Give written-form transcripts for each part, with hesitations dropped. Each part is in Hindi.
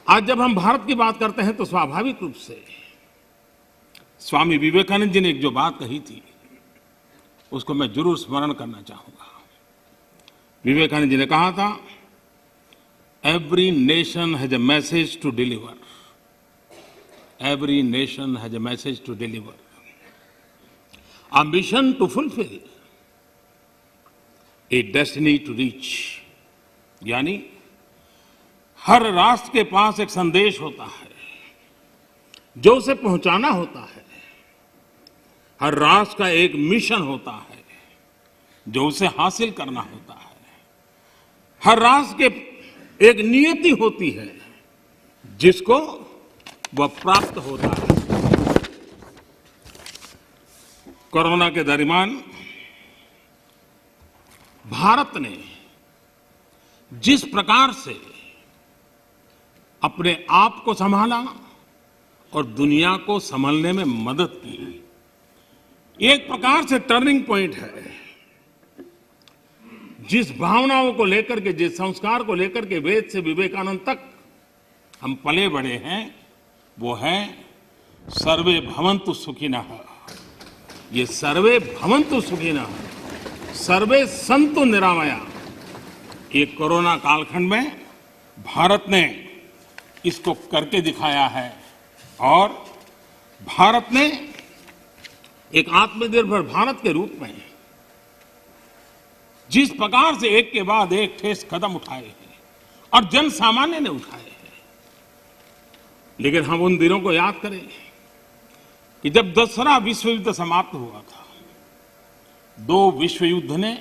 आज जब हम भारत की बात करते हैं तो स्वाभाविक रूप से स्वामी विवेकानंद जी ने एक जो बात कही थी उसको मैं जरूर स्मरण करना चाहूंगा। विवेकानंद जी ने कहा था, every nation has a message to deliver, every nation has a message to deliver, a mission to fulfil, a destiny to reach. यानी हर राष्ट्र के पास एक संदेश होता है जो उसे पहुंचाना होता है, हर राष्ट्र का एक मिशन होता है जो उसे हासिल करना होता है, हर राष्ट्र के एक नियति होती है जिसको वह प्राप्त होता है। कोरोना के दरमियान भारत ने जिस प्रकार से अपने आप को संभाला और दुनिया को संभालने में मदद की, एक प्रकार से टर्निंग पॉइंट है। जिस भावनाओं को लेकर के, जिस संस्कार को लेकर के वेद से विवेकानंद तक हम पले बड़े हैं, वो है सर्वे भवन्तु सुखिनः। ये सर्वे भवन्तु सुखिनः, सर्वे सन्तु निरामया, ये कोरोना कालखंड में भारत ने इसको करके दिखाया है। और भारत ने एक आत्मनिर्भर भारत के रूप में जिस प्रकार से एक के बाद एक ठोस कदम उठाए हैं और जन सामान्य ने उठाए हैं, लेकिन हम उन दिनों को याद करें कि जब दूसरा विश्व युद्ध समाप्त हुआ था, दो विश्व युद्ध ने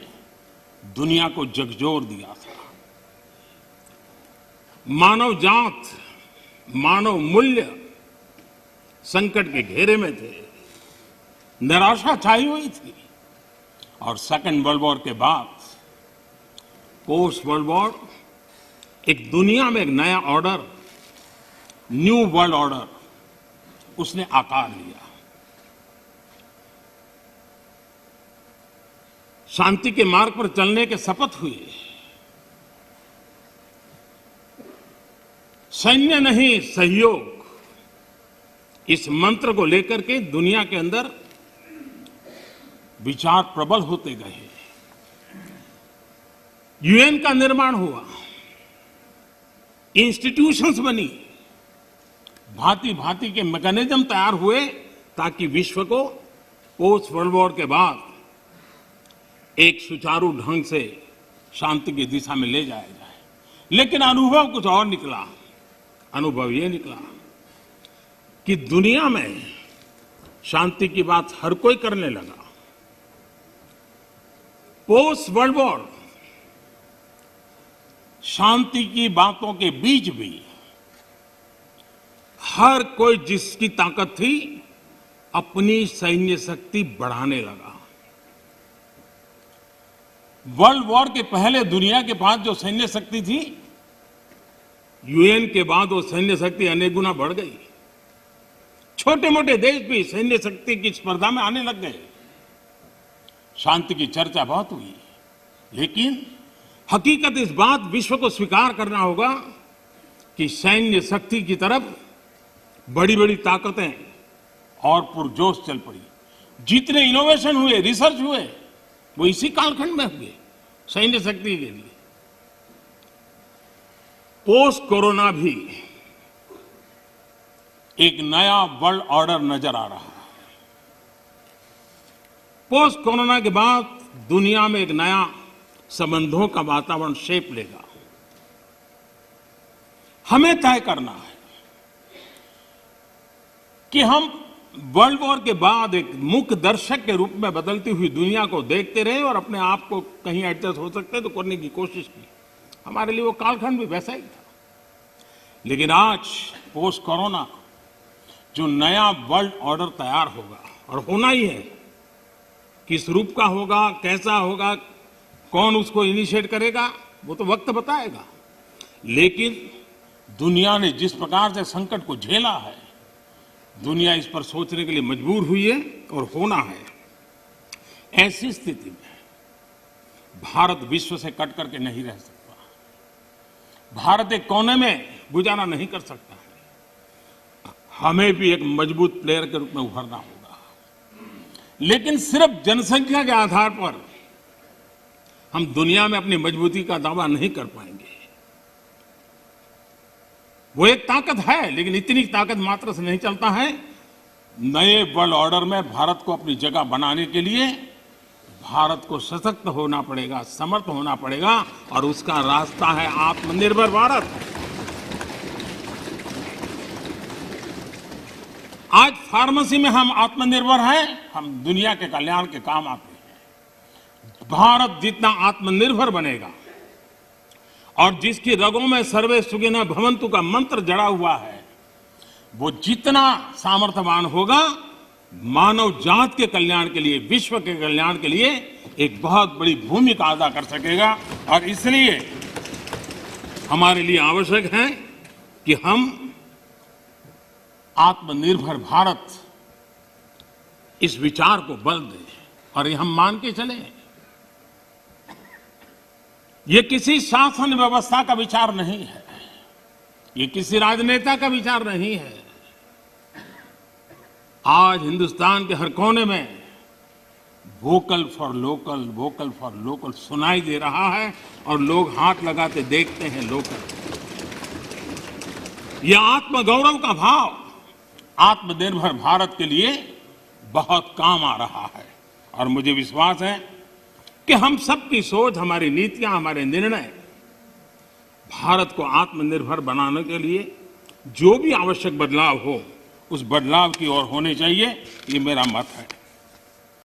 दुनिया को झकझोर दिया था। मानव जात, मानव मूल्य संकट के घेरे में थे, निराशा छाई हुई थी। और सेकेंड वर्ल्ड वॉर के बाद पोस्ट वर्ल्ड वॉर एक दुनिया में एक नया ऑर्डर, न्यू वर्ल्ड ऑर्डर उसने आकार लिया। शांति के मार्ग पर चलने के शपथ हुए। सैन्य नहीं सहयोग, इस मंत्र को लेकर के दुनिया के अंदर विचार प्रबल होते गए। यूएन का निर्माण हुआ, इंस्टीट्यूशंस बनी, भांति भांति के मैकेनिज्म तैयार हुए ताकि विश्व को पोस्ट वर्ल्ड वॉर के बाद एक सुचारू ढंग से शांति की दिशा में ले जाया जाए। लेकिन अनुभव कुछ और निकला। अनुभव ये निकला कि दुनिया में शांति की बात हर कोई करने लगा। पोस्ट वर्ल्ड वॉर शांति की बातों के बीच भी हर कोई जिसकी ताकत थी अपनी सैन्य शक्ति बढ़ाने लगा। वर्ल्ड वॉर के पहले दुनिया के पास जो सैन्य शक्ति थी, यूएन के बाद वो सैन्य शक्ति अनेक गुना बढ़ गई। छोटे मोटे देश भी सैन्य शक्ति की स्पर्धा में आने लग गए। शांति की चर्चा बहुत हुई, लेकिन हकीकत इस बात विश्व को स्वीकार करना होगा कि सैन्य शक्ति की तरफ बड़ी बड़ी ताकतें और पुरजोश चल पड़ी। जितने इनोवेशन हुए, रिसर्च हुए, वो इसी कालखंड में हुए सैन्य शक्ति के लिए। पोस्ट कोरोना भी एक नया वर्ल्ड ऑर्डर नजर आ रहा है। पोस्ट कोरोना के बाद दुनिया में एक नया संबंधों का वातावरण शेप लेगा। हमें तय करना है कि हम वर्ल्ड वॉर के बाद एक मुख्य दर्शक के रूप में बदलती हुई दुनिया को देखते रहे और अपने आप को कहीं एडजस्ट हो सकते तो करने की कोशिश की। हमारे लिए वो कालखंड भी वैसा ही था। लेकिन आज पोस्ट कोरोना जो नया वर्ल्ड ऑर्डर तैयार होगा, और होना ही है, किस रूप का होगा, कैसा होगा, कौन उसको इनिशिएट करेगा, वो तो वक्त बताएगा। लेकिन दुनिया ने जिस प्रकार से संकट को झेला है, दुनिया इस पर सोचने के लिए मजबूर हुई है और होना है। ऐसी स्थिति में भारत विश्व से कट करके नहीं रह सकता। भारत एक कोने में गुजारा नहीं कर सकता है। हमें भी एक मजबूत प्लेयर के रूप में उभरना होगा, लेकिन सिर्फ जनसंख्या के आधार पर हम दुनिया में अपनी मजबूती का दावा नहीं कर पाएंगे। वो एक ताकत है, लेकिन इतनी ताकत मात्र से नहीं चलता है। नए वर्ल्ड ऑर्डर में भारत को अपनी जगह बनाने के लिए भारत को सशक्त होना पड़ेगा, समर्थ होना पड़ेगा, और उसका रास्ता है आत्मनिर्भर भारत। आज फार्मेसी में हम आत्मनिर्भर हैं, हम दुनिया के कल्याण के काम आते हैं। भारत जितना आत्मनिर्भर बनेगा और जिसकी रगों में सर्वे सुखिनः भवन्तु का मंत्र जड़ा हुआ है, वो जितना सामर्थ्यवान होगा, मानव जात के कल्याण के लिए, विश्व के कल्याण के लिए एक बहुत बड़ी भूमिका अदा कर सकेगा। और इसलिए हमारे लिए आवश्यक है कि हम आत्मनिर्भर भारत इस विचार को बल दें और ये हम मान के चलें। ये किसी शासन व्यवस्था का विचार नहीं है, ये किसी राजनेता का विचार नहीं है। आज हिंदुस्तान के हर कोने में vocal for local, vocal for local सुनाई दे रहा है और लोग हाथ लगाते देखते हैं लोकल। यह आत्मगौरव का भाव आत्मनिर्भर भारत के लिए बहुत काम आ रहा है। और मुझे विश्वास है कि हम सबकी सोच, हमारी नीतियां, हमारे निर्णय भारत को आत्मनिर्भर बनाने के लिए जो भी आवश्यक बदलाव हो, उस बदलाव की ओर होने चाहिए। ये मेरा मत है।